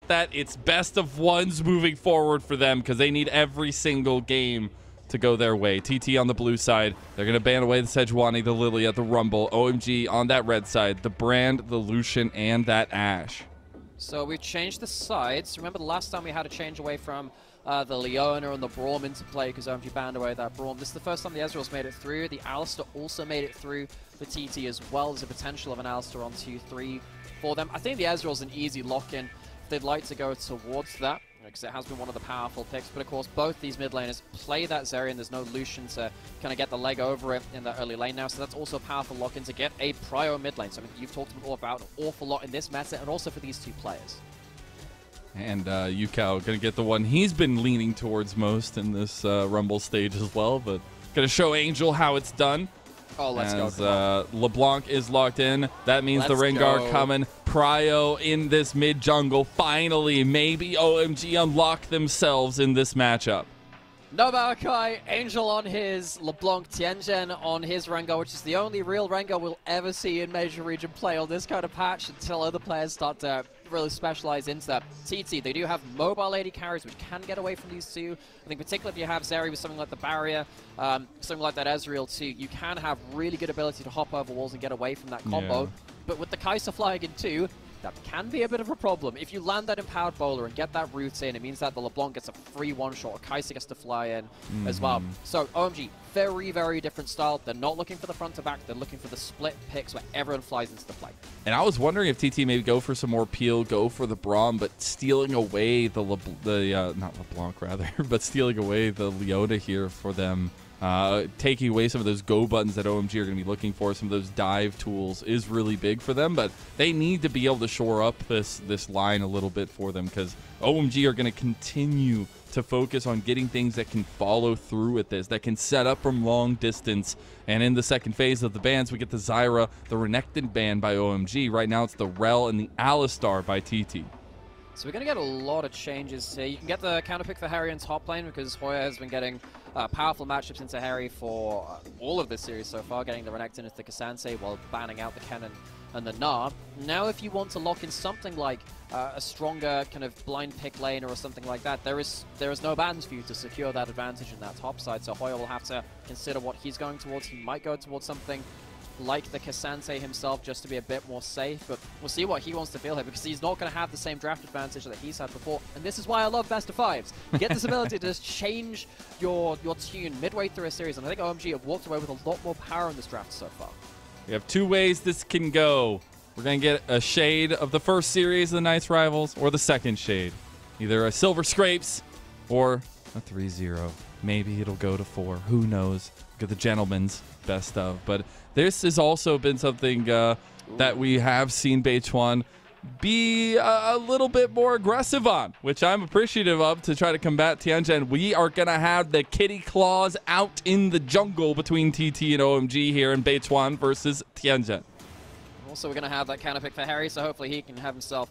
that. It's best of ones moving forward for them because they need every single game to go their way. TT on the blue side. They're going to ban away the Sejuani, the Lilia, the Rumble. OMG on that red side. The Brand, the Lucian, and that Ashe. So we've changed the sides. Remember the last time we had a change away from the Leona and the Braum into play because OMG banned away that Braum. This is the first time the Ezreal's made it through. The Alistar also made it through the TT as well. There's a potential of an Alistar on 2-3 for them. I think the Ezreal's an easy lock-in if they'd like to go towards that, because it has been one of the powerful picks. But of course, both these mid laners play that Zeri, and there's no Lucian to kind of get the leg over it in the early lane now. So that's also a powerful lock-in to get a prio mid lane. So I mean, you've talked about an awful lot in this meta, and also for these two players. And Ucal going to get the one he's been leaning towards most in this Rumble stage as well. But going to show Angel how it's done. Oh, let's go. LeBlanc is locked in. That means the Rengar coming. Prio in this mid jungle. Finally, maybe OMG unlock themselves in this matchup. No Maokai, Angel on his, LeBlanc, Tianjin on his Rengar, which is the only real Rengar we'll ever see in Major Region play on this kind of patch until other players start to really specialize into that. TT, they do have mobile AD carries which can get away from these two. I think particularly if you have Zeri with something like the Barrier, something like that Ezreal too, you can have really good ability to hop over walls and get away from that combo. Yeah. But with the Kai'Sa flying in too, that can be a bit of a problem. If you land that Empowered Bowler and get that route in, it means that the LeBlanc gets a free one-shot, or Kai'Sa gets to fly in as well. So OMG, very, very different style. They're not looking for the front to back, they're looking for the split picks where everyone flies into the play. And I was wondering if TT maybe go for some more peel, go for the Braum, but stealing away the not LeBlanc rather, but stealing away the Leona here for them. Taking away some of those go buttons that OMG are going to be looking for, some of those dive tools is really big for them, but they need to be able to shore up this line a little bit for them because OMG are going to continue to focus on getting things that can follow through with this, that can set up from long distance. And in the second phase of the bans, we get the Zyra, the Renekton ban by OMG. Right now it's the Rel and the Alistar by TT. So we're going to get a lot of changes here. You can get the counter pick for Hery in top lane because Hoya has been getting powerful matchups into Hery for all of this series so far, getting the Renekton into the Cassandra while banning out the Kennen and the Gnar. Now if you want to lock in something like a stronger kind of blind pick laner or something like that, there is no bans for you to secure that advantage in that top side, so Hoya will have to consider what he's going towards. He might go towards something like the Cassandra himself just to be a bit more safe, but we'll see what he wants to feel here because he's not going to have the same draft advantage that he's had before, and this is why I love best of fives. You get this ability to just change your tune midway through a series, and I think OMG have walked away with a lot more power in this draft so far. We have two ways this can go. We're going to get a shade of the first series of the Knights Rivals or the second shade. Either a Silver Scrapes or a 3-0. Maybe it'll go to 4. Who knows? Get the gentleman's best of. But this has also been something that we have seen Beichuan be a little bit more aggressive on, which I'm appreciative of to try to combat Tianjin. We are going to have the kitty claws out in the jungle between TT and OMG here in Beichuan versus Tianjin. Also, we're going to have that counter pick for Hery, so hopefully he can have himself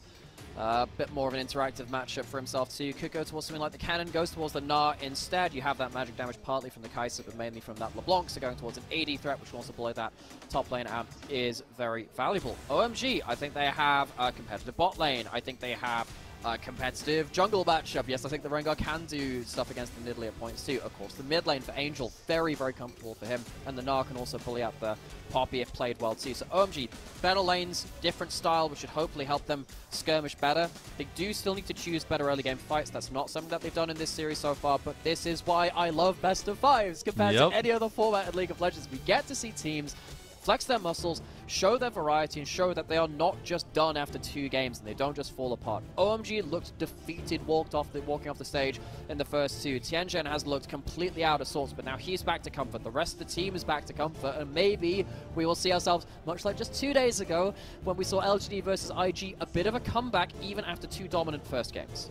a bit more of an interactive matchup for himself too. Could go towards something like the Cannon, goes towards the Gnar instead. You have that magic damage partly from the Kai'Sa, but mainly from that LeBlanc, so going towards an AD threat, which wants to blow that top lane out, is very valuable. OMG, I think they have a competitive bot lane. I think they have a competitive jungle matchup. Yes, I think the Rengar can do stuff against the Nidalee at points too. Of course, the mid lane for Angel, very, very comfortable for him, and the Gnar can also bully out the Poppy if played well too. So OMG, better lanes, different style, which should hopefully help them skirmish better. They do still need to choose better early game fights. That's not something that they've done in this series so far, but this is why I love best of fives compared to any other format in League of Legends. We get to see teams flex their muscles, show their variety, and show that they are not just done after 2 games and they don't just fall apart. OMG looked defeated walking off the stage in the first 2. Tianjin has looked completely out of sorts, but now he's back to comfort. The rest of the team is back to comfort, and maybe we will see ourselves, much like just 2 days ago when we saw LGD versus IG, a bit of a comeback even after 2 dominant first games.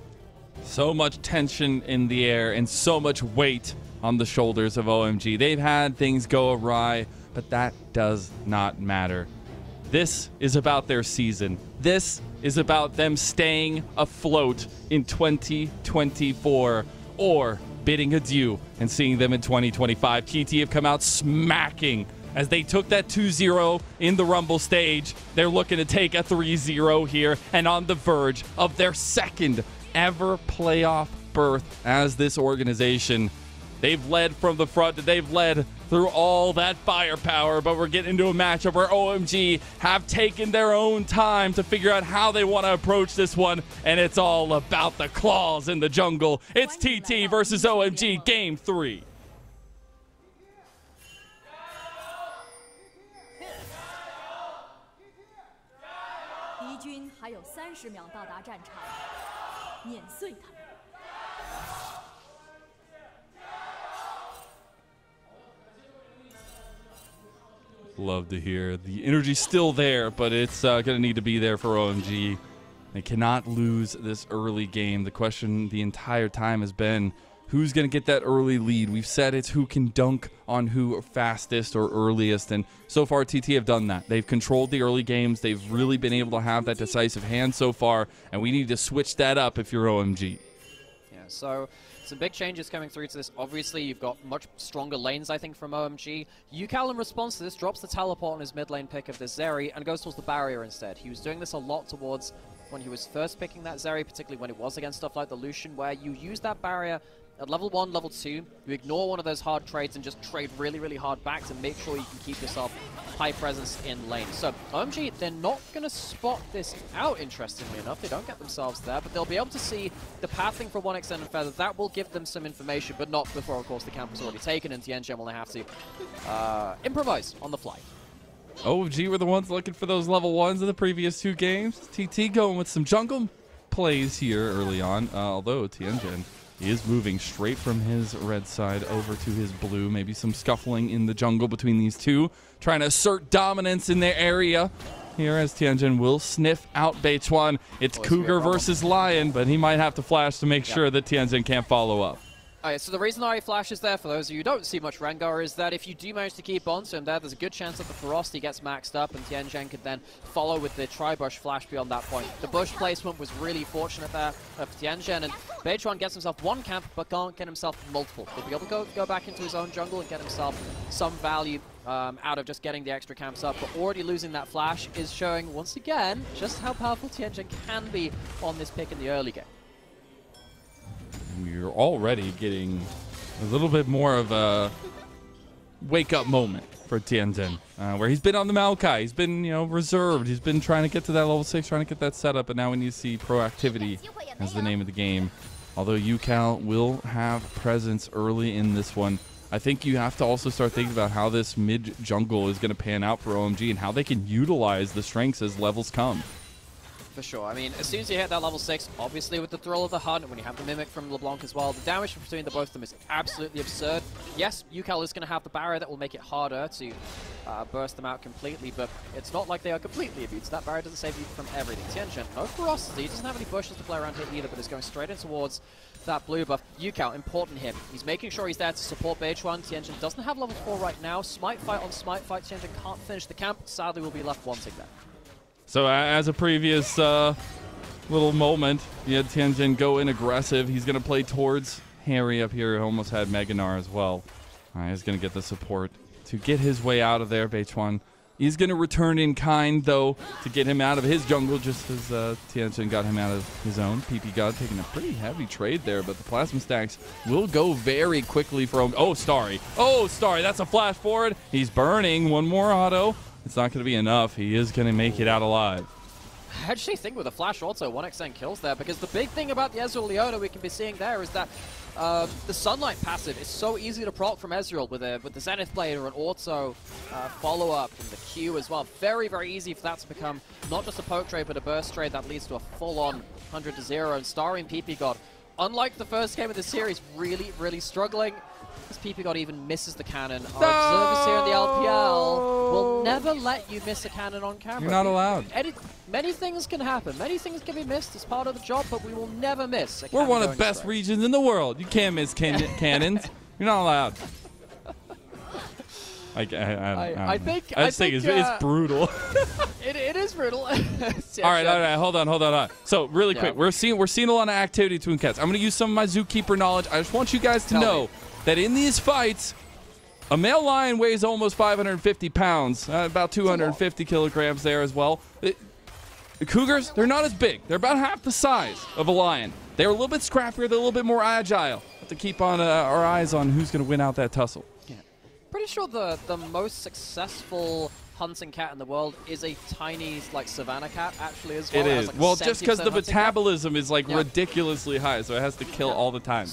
So much tension in the air and so much weight on the shoulders of OMG. They've had things go awry, but that does not matter. This is about their season. This is about them staying afloat in 2024 or bidding adieu and seeing them in 2025. TT have come out smacking as they took that 2-0 in the Rumble stage. They're looking to take a 3-0 here and on the verge of their second ever playoff berth as this organization. They've led from the front, they've led through all that firepower, but we're getting into a matchup where OMG have taken their own time to figure out how they want to approach this one, and it's all about the claws in the jungle. It's TT versus OMG Game 3. Love to hear the energy's still there, but it's going to need to be there for OMG. They cannot lose this early game. The question the entire time has been, who's going to get that early lead? We've said it's who can dunk on who fastest or earliest, and so far TT have done that. They've controlled the early games. They've really been able to have that decisive hand so far, and we need to switch that up if you're OMG. Yeah, so some big changes coming through to this. Obviously, you've got much stronger lanes, I think, from OMG. Ucal, in response to this, drops the teleport on his mid lane pick of this Hery and goes towards the barrier instead. He was doing this a lot towards when he was first picking that Hery, particularly when it was against stuff like the Lucian, where you use that barrier at level 1, level 2, you ignore one of those hard trades and just trade really, really hard back to make sure you can keep yourself high presence in lane. So OMG, they're not going to spot this out, interestingly enough. They don't get themselves there, but they'll be able to see the pathing for one extended feather. That will give them some information, but not before, of course, the camp is already taken, and Tianjin will have to improvise on the fly. OMG were the ones looking for those level 1s in the previous 2 games. TT going with some jungle plays here early on, although Tianjin is moving straight from his red side over to his blue. Maybe some scuffling in the jungle between these two, trying to assert dominance in their area. Here as Tianjin will sniff out Beichuan. It's Cougar versus Lion, but he might have to flash to make sure that Tianjin can't follow up. Okay, so the reason I flashes there, for those of you who don't see much Rengar, is that if you do manage to keep on to him there's a good chance that the ferocity gets maxed up and Tianjin could then follow with the tri-bush flash beyond that point. The bush placement was really fortunate there for Tianjin, and Beichuan gets himself one camp but can't get himself multiple. He'll be able to go back into his own jungle and get himself some value out of just getting the extra camps up, but already losing that flash is showing once again just how powerful Tianjin can be on this pick in the early game. We're already getting a little bit more of a wake-up moment for Tianjin, where he's been on the Maokai. He's been, reserved. He's been trying to get to that level 6, trying to get that set up, and now we need to see proactivity as the name of the game. Although Ucal will have presence early in this one, I think you have to also start thinking about how this mid-jungle is going to pan out for OMG and how they can utilize the strengths as levels come. For sure. I mean, as soon as you hit that level 6, obviously with the Thrill of the Hunt, when you have the Mimic from LeBlanc as well, the damage between the both of them is absolutely absurd. Yes, Ucal is going to have the barrier that will make it harder to burst them out completely, but it's not like they are completely immune, so that barrier doesn't save you from everything. Tianjin, no ferocity, he doesn't have any bushes to play around here either, but is going straight in towards that blue buff. Ucal, important here. He's making sure he's there to support Beichuan. Tianjin doesn't have level 4 right now. Smite fight on Smite fight. Tianjin can't finish the camp. Sadly, will be left wanting that. So as a previous little moment, you had Tianjin go in aggressive. He's going to play towards Hery up here. Almost had Meganar as well. He's going to get the support to get his way out of there. Beichuan is going to return in kind, though, to get him out of his jungle, just as Tianjin got him out of his own. Ppgod taking a pretty heavy trade there, but the plasma stacks will go very quickly from... Oh, Starry. Oh, Starry. That's a flash forward. He's burning. One more auto. It's not going to be enough. He is going to make it out alive. I actually think with a flash also 1xn kills there, because the big thing about the Ezreal Leona we can be seeing there is that the Sunlight passive is so easy to proc from Ezreal with the Zenith Blade or an auto follow-up in the Q as well. Very, very easy for that to become not just a poke trade, but a burst trade that leads to a full-on 100-0. And Starry and Ppgod, unlike the first game of the series, really, really struggling. As Ppgod even misses the cannon. Our observers here in the LPL will never let you miss a cannon on camera. You're not allowed. Many things can happen. Many things can be missed as part of the job, but we will never miss a We're cannon. one of the best regions in the world. You can't miss cannons. You're not allowed. I think it's brutal. It is brutal. All right, hold on. So really quick, we're seeing a lot of activity between cats. I'm going to use some of my Zookeeper knowledge. I just want you guys to know that in these fights, A male lion weighs almost 550 pounds, about 250 kilograms there as well. The cougars, they're not as big. They're about half the size of a lion. They're a little bit scrappier. They're a little bit more agile. Have to keep on our eyes on who's going to win out that tussle. Yeah. Pretty sure the most successful hunting cat in the world is a tiny, like, savannah cat, actually, as well. It is. Like well, just because the metabolism cat. is, like, ridiculously high, so it has to kill all the time.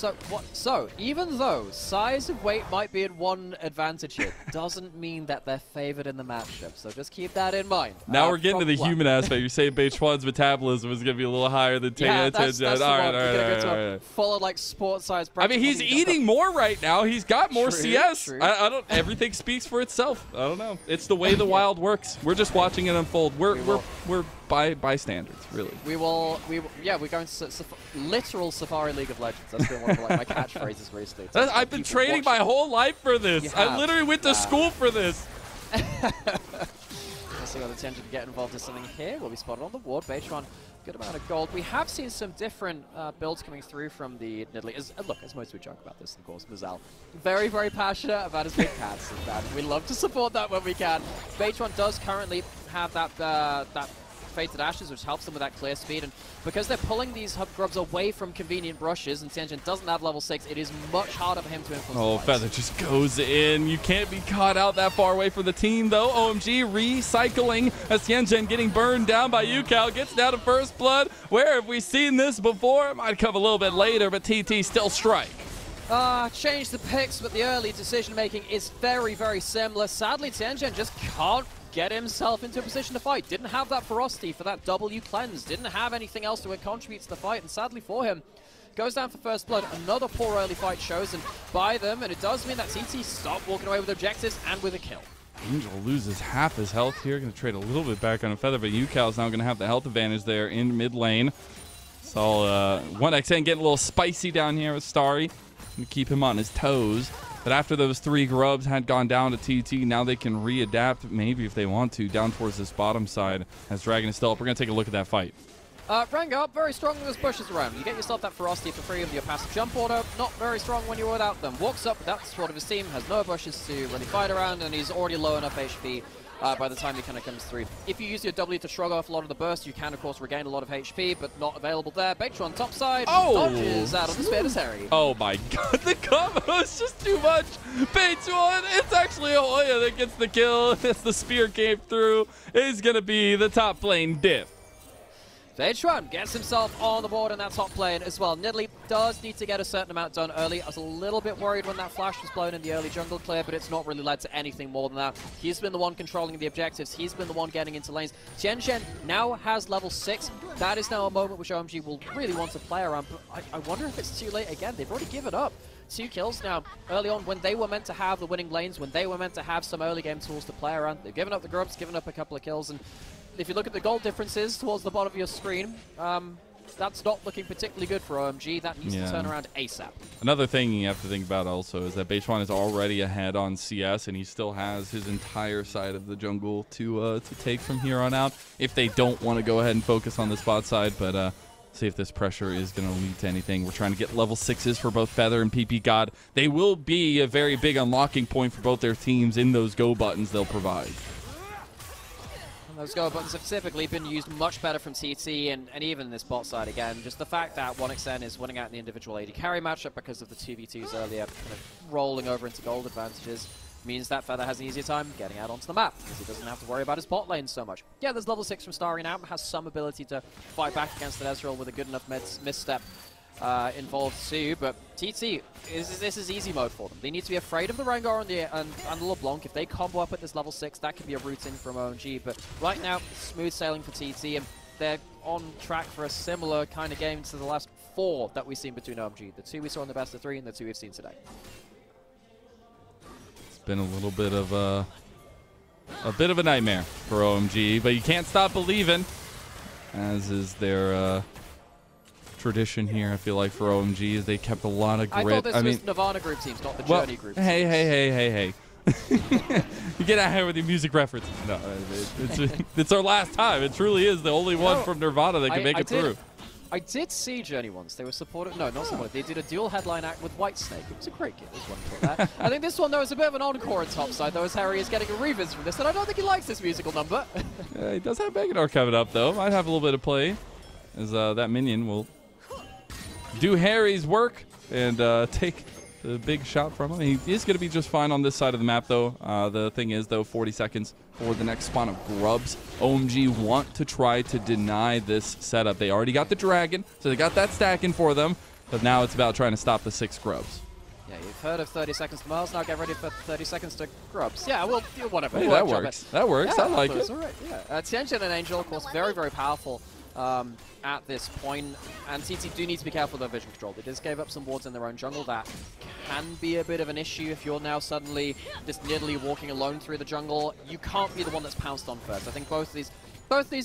So even though size and weight might be in one advantage here, doesn't mean that they're favored in the matchup. So just keep that in mind. Now we're getting to the human aspect. You're saying Beichuan's metabolism is going to be a little higher than yeah, that's all right. A full, like, sport-size. I mean, he's eating more right now. He's got more CS. True. I don't. Everything speaks for itself. I don't know. It's the way the wild works. We're just watching it unfold. We're bystanders, really. We're going to literal Safari League of Legends. That's been one of, like, my catchphrases recently. I've been training my whole life for this. I literally went to school for this. Let's see what the attention to get involved in something here. Will be spotted on the ward. Beichuan, good amount of gold. We have seen some different builds coming through from the Nidalee. Look, as most of we joke about this, of course, Mazel. Very, very passionate about his big cats, and we love to support that when we can. Beichuan does currently have that Fated Ashes, which helps them with that clear speed, and because they're pulling these hub grubs away from convenient brushes, and Tianjin doesn't have level 6, it is much harder for him to influence. Oh, Feather just goes in. You can't be caught out that far away from the team, though. OMG recycling as Tianjin getting burned down by Ucal. Gets down to first blood. Where have we seen this before? It might come a little bit later, but TT still strike. Change the picks, but the early decision-making is very, very similar. Sadly, Tianjin just can't get himself into a position to fight. Didn't have that ferocity for that W cleanse. Didn't have anything else to contribute to the fight, and sadly for him, goes down for first blood. Another poor early fight chosen by them, and it does mean that TT stopped walking away with objectives and with a kill. Angel loses half his health here. Going to trade a little bit back on a Feather, but Ucal's now going to have the health advantage there in mid lane. So 1xN getting a little spicy down here with Starry. Going to keep him on his toes. But after those 3 grubs had gone down to TT, now they can readapt, maybe if they want to, down towards this bottom side as Dragon is still up. We're going to take a look at that fight. Rengar, very strong with those bushes around. You get yourself that ferocity for free of your passive jump order. Not very strong when you're without them. Walks up with that squad of his team, has no bushes to really fight around, and he's already low enough HP by the time he kind of comes through. If you use your W to shrug off a lot of the burst, you can, of course, regain a lot of HP, but not available there. Beichuan top side, dodges out of the spear as Hery. Oh my god, the combo is just too much. Beichuan, it's actually a Hoya that gets the kill. As the spear came through, is going to be the top lane diff. Beichuan gets himself on the board in that top lane as well. Nidalee does need to get a certain amount done early. I was a little bit worried when that flash was blown in the early jungle clear, but it's not really led to anything more than that. He's been the one controlling the objectives. He's been the one getting into lanes. Tianjin now has level 6. That is now a moment which OMG will really want to play around, but I wonder if it's too late again. They've already given up 2 kills now early on when they were meant to have the winning lanes, when they were meant to have some early game tools to play around. They've given up the grubs, given up a couple of kills, and if you look at the gold differences towards the bottom of your screen, that's not looking particularly good for OMG. That needs to turn around ASAP. Another thing you have to think about also is that Beichuan is already ahead on CS, and he still has his entire side of the jungle to take from here on out if they don't want to go ahead and focus on the spot side. But see if this pressure is going to lead to anything. We're trying to get level 6s for both Feather and Ppgod. They will be a very big unlocking point for both their teams in those go buttons they'll provide. Those go buttons have typically been used much better from TT and even this bot side again. Just the fact that 1xN is winning out in the individual AD carry matchup because of the 2v2s earlier, kind of rolling over into gold advantages, means that Feather has an easier time getting out onto the map because he doesn't have to worry about his bot lane so much. Yeah, there's level 6 from Starry now, has some ability to fight back against the Ezreal with a good enough misstep involved too, but TT, this is easy mode for them. They need to be afraid of the Rengar and the LeBlanc. If they combo up at this level 6, that can be a route in from OMG, but right now, smooth sailing for TT, and they're on track for a similar kind of game to the last 4 that we've seen between OMG. The 2 we saw in the best of 3 and the 2 we've seen today. It's been a little bit of a nightmare for OMG, but you can't stop believing, as is their tradition here. I feel like for OMG is they kept a lot of grit. I thought this was Nirvana group teams, not the Journey group teams. Hey. You get out here with your music reference. No, it's our last time. It truly is the only one from Nirvana that can make it through. I did see Journey once. They were supported. No, not supported. They did a dual headline act with Whitesnake. It was a great game. There's one for that. I think this one, though, is a bit of an encore on top side, though, as Hery is getting a revisit from this, and I don't think he likes this musical number. He does have Beichuan coming up, though. Might have a little bit of play, as that minion will do Hery's work and take the big shot from him. He is going to be just fine on this side of the map, though. The thing is, though, 40 seconds for the next spawn of grubs. OMG want to try to deny this setup. They already got the dragon, so they got that stacking for them. But now it's about trying to stop the 6 grubs. Yeah, you've heard of 30 seconds to Miles. Now get ready for 30 seconds to grubs. Yeah, well, whatever. Hey, that works. That works. Yeah, I like it. All right. Yeah. Tianjin and Angel, of course, very, very powerful at this point. And TT do need to be careful with their vision control. They just gave up some wards in their own jungle. That can be a bit of an issue if you're now suddenly just nearly walking alone through the jungle. You can't be the one that's pounced on first. I think both these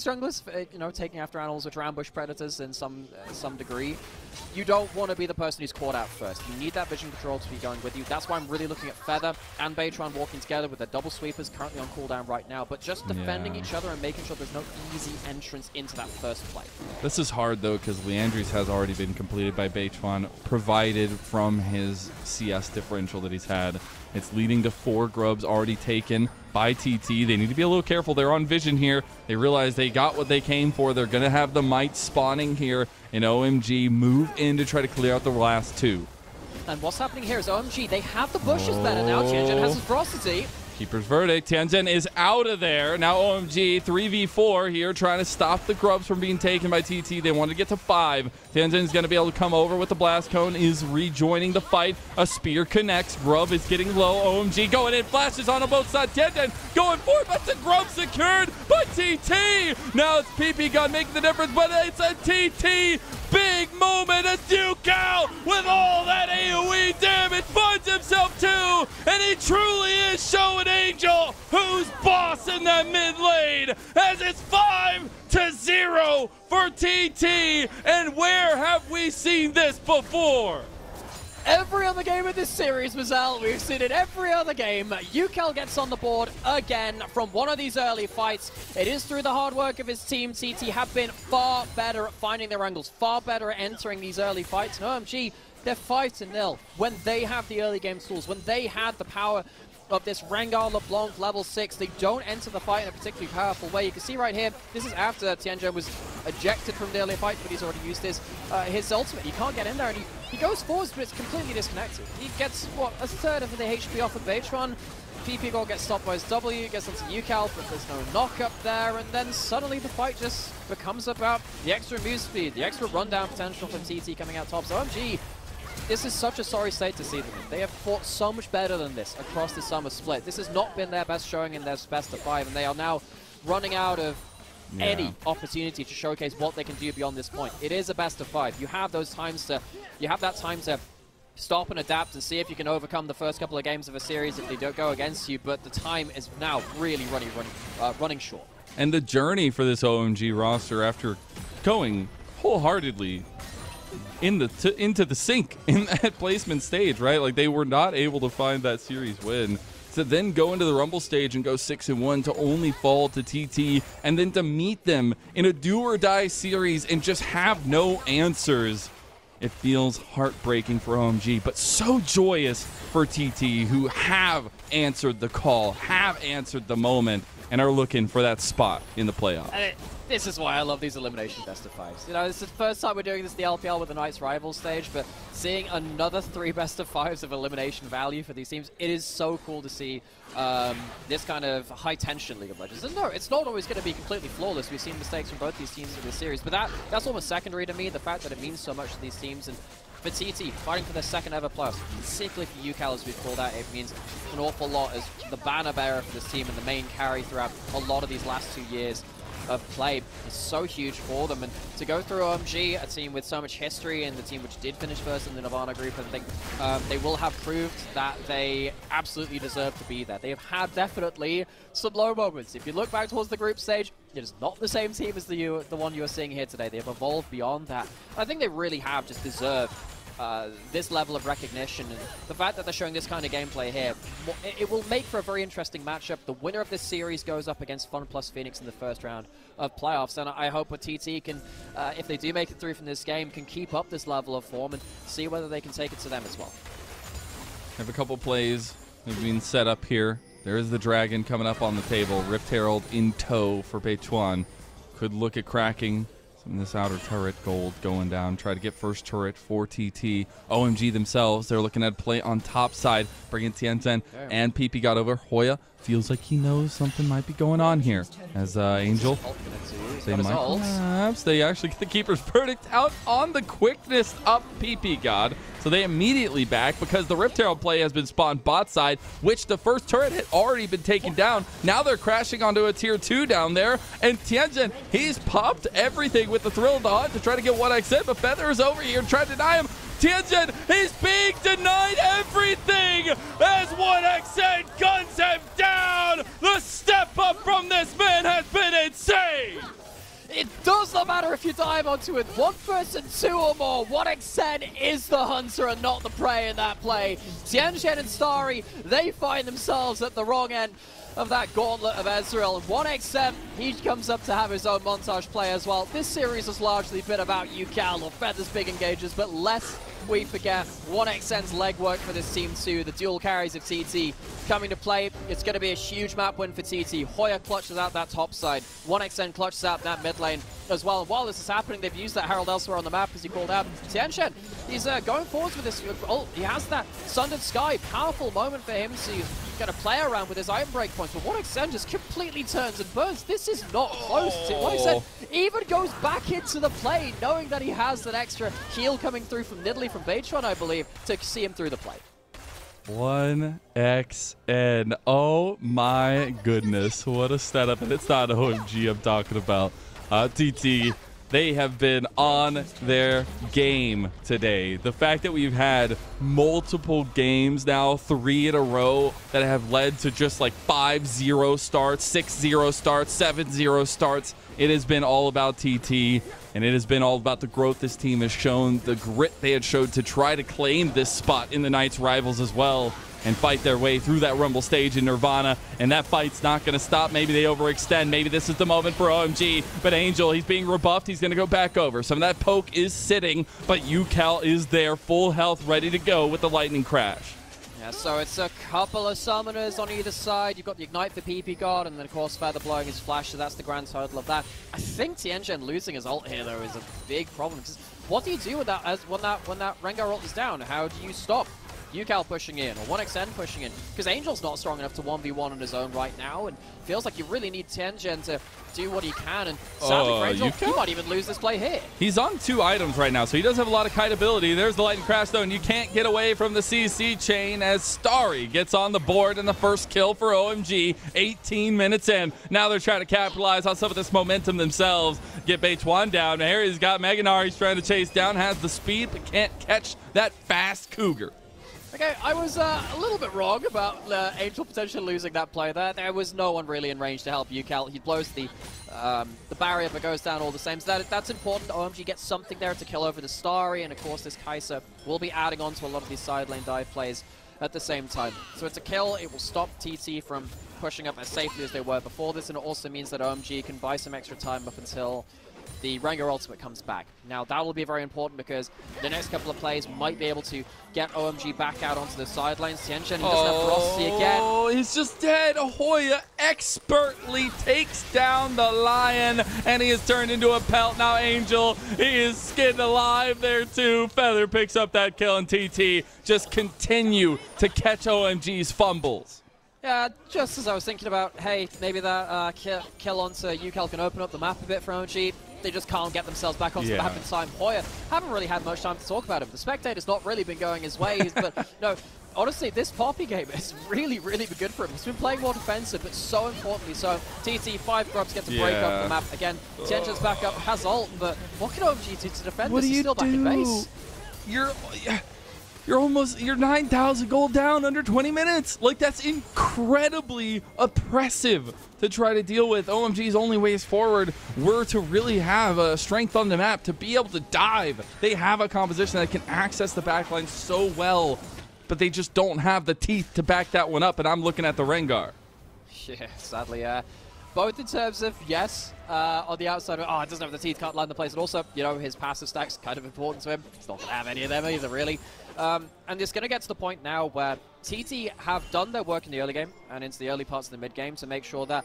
junglers, you know, taking after animals which are ambush predators in some degree, you don't want to be the person who's caught out first. You need that vision control to be going with you. That's why I'm really looking at Feather and Beichuan walking together with their double sweepers currently on cooldown right now, but just defending each other and making sure there's no easy entrance into that first play. This is hard, though, because Leandri's has already been completed by Beichuan, provided from his CS differential that he's had. It's leading to 4 grubs already taken by TT. They need to be a little careful. They're on vision here. They realize they got what they came for. They're going to have the might spawning here, and OMG move in to try to clear out the last 2. And what's happening here is OMG, they have the bushes better now. Tianjin has his ferocity. Keeper's verdict. Tianjin is out of there. Now OMG 3v4 here, trying to stop the grubs from being taken by TT. They want to get to 5. Tianjin is going to be able to come over with the blast cone, is rejoining the fight. A spear connects. Grub is getting low. OMG going in. Flashes on both sides. Tianjin going forward, but the grub secured by TT. Now it's Ppgod making the difference, but it's a TT big moment. It's Ucal with all that AoE damage, finds himself 2, and he truly is showing Angel who's boss in that mid lane, as it's 5-0 for TT. And where have we seen this before? Every other game of this series, Mazel, we've seen it every other game. Ucal gets on the board again from one of these early fights. It is through the hard work of his team. TT have been far better at finding their angles, far better at entering these early fights. And OMG, they're 5-0 when they have the early game tools, when they had the power of this Rengar LeBlanc level 6. They don't enter the fight in a particularly powerful way. You can see right here, this is after Tianjin was ejected from the early fight, but he's already used his ultimate. He can't get in there, and he goes forwards, but it's completely disconnected. He gets, what, a third of the HP off of Beichuan. Ppgod gets stopped by his W, gets onto Ucal, but there's no knock up there, and then suddenly the fight just becomes about the extra move speed, the extra rundown potential from TT coming out top. So OMG, this is such a sorry state to see them in. They have fought so much better than this across the summer split. This has not been their best showing in their best of 5, and they are now running out of any opportunity to showcase what they can do beyond this point. It is a best of 5. You have those times to, that time to stop and adapt and see if you can overcome the first couple of games of a series if they don't go against you, but the time is now really running short. And the journey for this OMG roster, after going wholeheartedly into the sink in that placement stage, right? Like, they were not able to find that series win. To then go into the Rumble stage and go 6-1, to only fall to TT, and then to meet them in a do-or-die series and just have no answers. It feels heartbreaking for OMG, but so joyous for TT, who have answered the call, have answered the moment, and are looking for that spot in the playoffs. This is why I love these elimination best of 5s. You know, this is the first time we're doing this in the LPL with the Knights Rival stage, but seeing another 3 best of 5s of elimination value for these teams, it is so cool to see this kind of high-tension League of Legends. And no, it's not always going to be completely flawless. We've seen mistakes from both these teams in this series, but that's almost secondary to me, the fact that it means so much to these teams. And for TT, fighting for their 2nd ever plus, particularly for Ucal, as we've called out, it means an awful lot as the banner bearer for this team and the main carry throughout a lot of these last 2 years of play is so huge for them. And to go through OMG, a team with so much history and the team which did finish first in the Nirvana group, I think they will have proved that they absolutely deserve to be there. They have had definitely some low moments. If you look back towards the group stage, it is not the same team as the one you are seeing here today. They have evolved beyond that. I think they really have just deserved this level of recognition, and the fact that they're showing this kind of gameplay here, it will make for a very interesting matchup. The winner of this series goes up against Fun plus Phoenix in the first round of playoffs, and I hope what TT can, if they do make it through from this game, can keep up this level of form and see whether they can take it to them as well. Have a couple plays have been set up here. There is the Dragon coming up on the table. Rift Herald in tow for Beichuan. Could look at cracking some of this outer turret gold going down. Try to get first turret for TT. OMG themselves, they're looking at play on top side, bringing Tianzhen and Ppgod over. Hoya feels like he knows something might be going on here. As Angel, they might perhaps. They actually get the Keeper's Verdict out on the quickness up Ppgod. So they immediately back because the Rift Herald play has been spawned bot side, which the first turret had already been taken down. Now they're crashing onto a tier 2 down there. And Tianzhen, he's popped everything with the Thrill of the Hunt to try to get 1xN, but Feather is over here trying to deny him. Tianzhen, he's being denied everything as 1xN guns him down. The step up from this man has been insane. It does not matter if you dive onto it. 1 person, 2 or more. 1xN is the hunter and not the prey in that play. Tianzhen and Starry, they find themselves at the wrong end of that gauntlet of Ezreal. And 1xN, he comes up to have his own montage play as well. This series has largely been about Ucal or Feather's big engages, but less we forget 1xN's legwork for this team too. The dual carries of TT coming to play. It's going to be a huge map win for TT. Hoya clutches out that top side. 1xN clutches out that mid lane as well. And while this is happening, they've used that Herald elsewhere on the map, as he called out. Tianzhen, he's going forwards with this. Oh, he has that Sundered Sky. Powerful moment for him to kind of play around with his item break points. But 1xN just completely turns and burns. This is not close to 1xN. Even goes back into the play, knowing that he has that extra heal coming through from Nidalee from Beichuan, I believe, to see him through the play. 1xN. Oh my goodness. What a setup. And it's not OMG I'm talking about. TT, they have been on their game today. The fact that we've had multiple games now, 3 in a row, that have led to just like 5-0 starts, 6-0 starts, 7-0 starts. It has been all about TT, and it has been all about the growth this team has shown, the grit they had showed to try to claim this spot in the Knights Rivals as well, and fight their way through that Rumble stage in Nirvana. And that fight's not going to stop. Maybe they overextend. Maybe this is the moment for OMG. But Angel, he's being rebuffed. He's going to go back over. Some of that poke is sitting, but Ucal is there, full health, ready to go with the Lightning Crash. Yeah, so it's a couple of summoners on either side. You've got the Ignite for Ppgod, and then of course Feather blowing his flash, so that's the grand total of that. I think Tianzhen losing his ult here though is a big problem. What do you do with that when that Rengar ult is down? How do you stop Ucal pushing in, or 1xN pushing in? Because Angel's not strong enough to 1v1 on his own right now, and feels like you really need Tianzhen to do what he can, and sadly for Angel, he might even lose this play here. He's on 2 items right now, so he does have a lot of kite ability. There's the Lightning Crash, though, and you can't get away from the CC chain as Starry gets on the board and the first kill for OMG, 18 minutes in. Now they're trying to capitalize on some of this momentum themselves, get Beichuan down. Hery's got Meganar, he's trying to chase down, has the speed, but can't catch that fast Cougar. Okay, I was a little bit wrong about Angel potentially losing that play there. There was no one really in range to help Ucal. He blows the barrier but goes down all the same. So that's important. OMG gets something there to kill over the Starry, and of course this Kai'Sa will be adding on to a lot of these side lane dive plays at the same time. So it's a kill. It will stop TT from pushing up as safely as they were before this, and it also means that OMG can buy some extra time up until the Rengar ultimate comes back. Now that will be very important because the next couple of plays might be able to get OMG back out onto the side lanes. Tianzhen, he doesn't have ferocity again. Oh, he's just dead. Hoya expertly takes down the Lion, and he is turned into a pelt. Now Angel, he is skinned alive there too. Feather picks up that kill, and TT just continue to catch OMG's fumbles. Yeah, just as I was thinking about, hey, maybe that kill onto Ucal can open up the map a bit for OMG. They just can't get themselves back onto the map in time. Hoya haven't really had much time to talk about him. The spectator's not really been going his ways, but no, honestly, this Poppy game has really, really been good for him. He's been playing more defensive, but so importantly so. TT, 5 grubs get to break up the map. Again, Tianzhen's back up, has ult, but what can OMG do to defend this? He's still back in base. You're You're 9,000 gold down under 20 minutes. Like, that's incredibly oppressive to try to deal with. OMG's only ways forward were to really have a strength on the map, to be able to dive. They have a composition that can access the backline so well, but they just don't have the teeth to back that one up, and I'm looking at the Rengar. Yeah, sadly, both in terms of, yes, on the outside, it doesn't have the teeth, can't land the place, and also, you know, his passive stack's kind of important to him. He's not going to have any of them either, really. And it's going to get to the point now where TT have done their work in the early game and into the early parts of the mid game to make sure that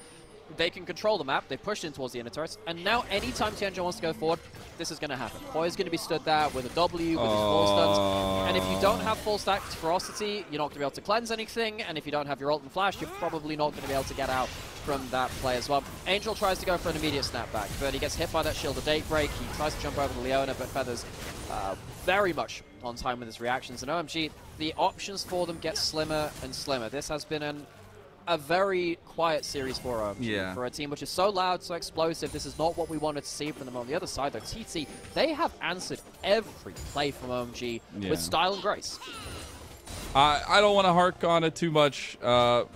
they can control the map. They pushed in towards the inner turrets, and now anytime Tianjin wants to go forward, this is going to happen. Hoya's going to be stood there with a W, with his full stuns, and if you don't have full stack ferocity, you're not going to be able to cleanse anything, and if you don't have your ult and flash, you're probably not going to be able to get out from that play as well. Angel tries to go for an immediate snapback, but he gets hit by that shield of daybreak. He tries to jump over the Leona, but Feathers very much on time with his reactions, and OMG, the options for them get slimmer and slimmer. This has been a very quiet series for OMG, for a team which is so loud, so explosive. This is not what we wanted to see from them. On the other side, though, TT, they have answered every play from OMG with style and grace. I don't want to hark on it too much, but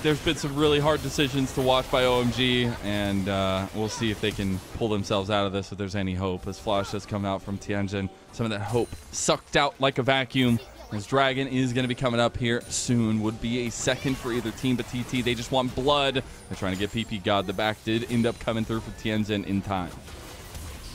there's been some really hard decisions to watch by OMG, and we'll see if they can pull themselves out of this, if there's any hope. As Flash has come out from Tianjin, some of that hope sucked out like a vacuum. As Dragon is going to be coming up here soon. Would be a second for either team, but TT, they just want blood. They're trying to get Ppgod. The back did end up coming through for Tianjin in time.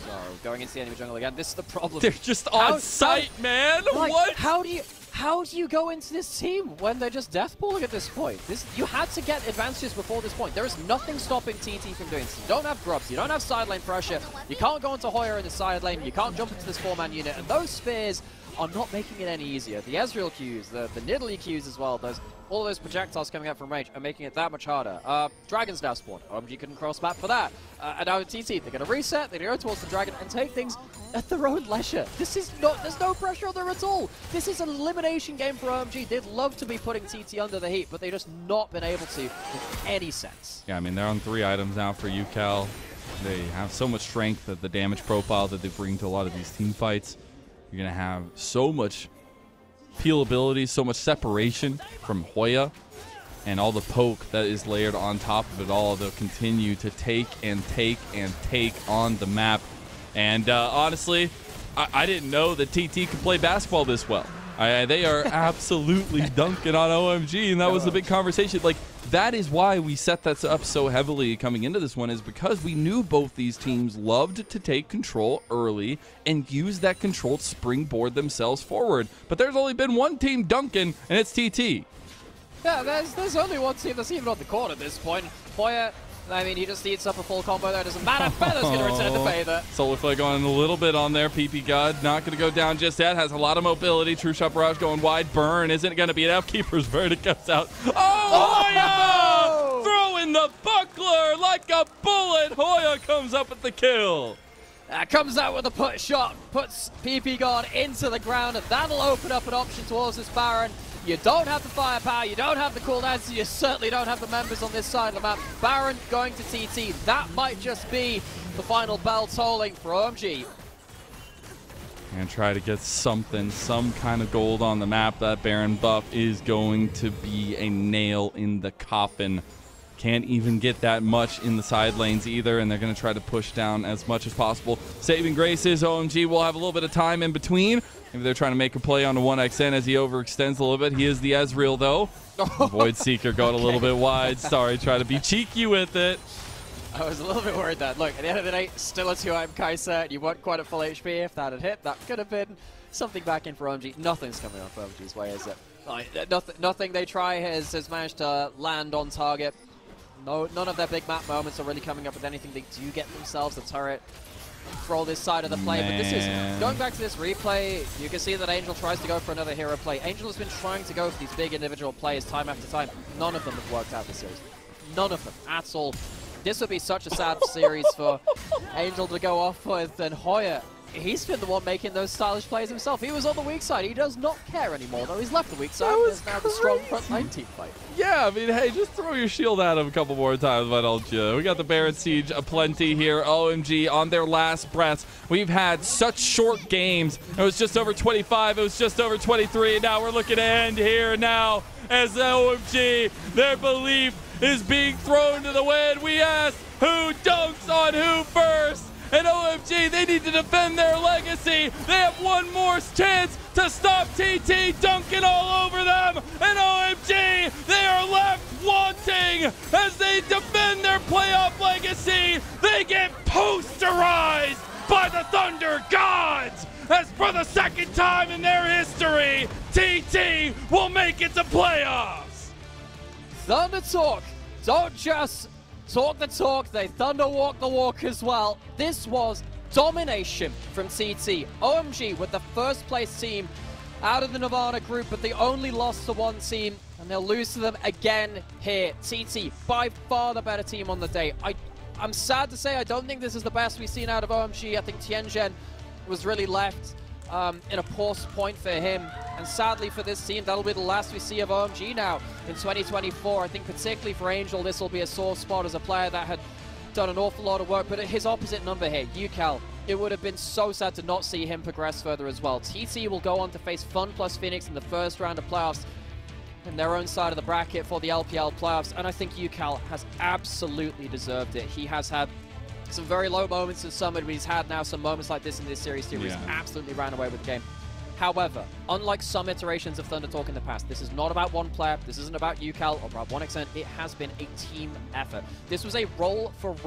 So, going into the enemy jungle again. This is the problem. They're just on site, man. Like, what? How do you go into this team when they're just deathballing at this point? You had to get advantages before this point. There is nothing stopping TT from doing this. You don't have grubs, you don't have side lane pressure, you can't go into Hoya in the side lane, you can't jump into this 4-man unit, and those spears are not making it any easier. The Ezreal Qs, the Nidalee Qs as well, all those projectiles coming out from range are making it that much harder. Dragon's now spawned. OMG couldn't cross map for that. And now TT, they're going to reset, they're going to go towards the Dragon and take things at their own leisure. There's no pressure on them at all. This is an elimination game for OMG. They'd love to be putting TT under the heat, but they've just not been able to in any sense. Yeah, I mean, they're on 3 items now for Ucal. They have so much strength that the damage profile that they bring to a lot of these team fights. You're going to have so much peel ability, so much separation from Hoya, and all the poke that is layered on top of it all. They'll continue to take and take and take on the map. And honestly, I didn't know that TT could play basketball this well. They are absolutely dunking on OMG, and that was the big conversation. Like, that is why we set that up so heavily coming into this one, is because we knew both these teams loved to take control early and use that control to springboard themselves forward. But there's only been one team dunking, and it's TT. Yeah, there's only one team that's even on the court at this point. Hoya, I mean, he just eats up a full combo there. Doesn't matter. Feather's going to return the favor. Solar Flare going a little bit on there. Ppgod not going to go down just yet. Has a lot of mobility. True Shot Barrage going wide. Burn isn't going to be enough. Keeper's Verdict comes out. Hoya! Throwing the buckler like a bullet. Hoya comes up with the kill. Comes out with a put shot. Puts Ppgod into the ground. And that'll open up an option towards this Baron. You don't have the firepower, you don't have the cooldowns, you certainly don't have the members on this side of the map. Baron going to TT. That might just be the final bell tolling for OMG. And try to get something, some kind of gold on the map. That Baron buff is going to be a nail in the coffin. Can't even get that much in the side lanes either, and they're going to try to push down as much as possible. Saving graces, OMG will have a little bit of time in between. Maybe they're trying to make a play on a 1xN as he overextends a little bit. He is the Ezreal, though. Void Seeker got a little bit wide. Starry trying to be cheeky with it. I was a little bit worried that, look, at the end of the day, still a 2-item Kai'Sa. You weren't quite at full HP. If that had hit, that could have been something back in for OMG. Nothing's coming on for OMG's way, is it? Like, nothing they try has managed to land on target. No, none of their big map moments are really coming up with anything. They do get themselves a turret for all this side of the play, but this is, going back to this replay, you can see that Angel tries to go for another hero play. Angel has been trying to go for these big individual plays time after time. None of them have worked out this series. None of them at all. This would be such a sad series for Angel to go off with, and Hoya he's been the one making those stylish plays himself. He was on the weak side. He does not care anymore, though. He's left the weak side. There's now the strong front line team fight. Yeah, I mean, hey, just throw your shield at him a couple more times, why don't you? We got the Baron Siege aplenty here. OMG on their last breaths. We've had such short games. It was just over 25. It was just over 23. And now we're looking to end here now as the OMG, their belief is being thrown to the wind. We ask who dunks on who first. And OMG, they need to defend their legacy. They have one more chance to stop TT dunking all over them. And OMG, they are left wanting as they defend their playoff legacy. They get posterized by the Thunder Gods. As for the second time in their history, TT will make it to playoffs. ThunderTalk don't just talk the talk, they Thunder walk the walk as well. This was domination from TT. OMG with the first place team out of the Nirvana group, but they only lost to one team, and they'll lose to them again here. TT, by far the better team on the day. I'm sad to say I don't think this is the best we've seen out of OMG. I think Tianzhen was really left in a poor point for him. And sadly for this team, that'll be the last we see of OMG now in 2024. I think particularly for Angel, this will be a sore spot as a player that had done an awful lot of work. But at his opposite number here, Ucal, it would have been so sad to not see him progress further as well. TT will go on to face Fun plus Phoenix in the first round of playoffs in their own side of the bracket for the LPL playoffs. And I think Ucal has absolutely deserved it. He has had some very low moments in Summit, but he's had now some moments like this in this series too, where he's absolutely ran away with the game. However, unlike some iterations of ThunderTalk in the past, this is not about one player, this isn't about Ucal or about one extent, it has been a team effort. This was a role for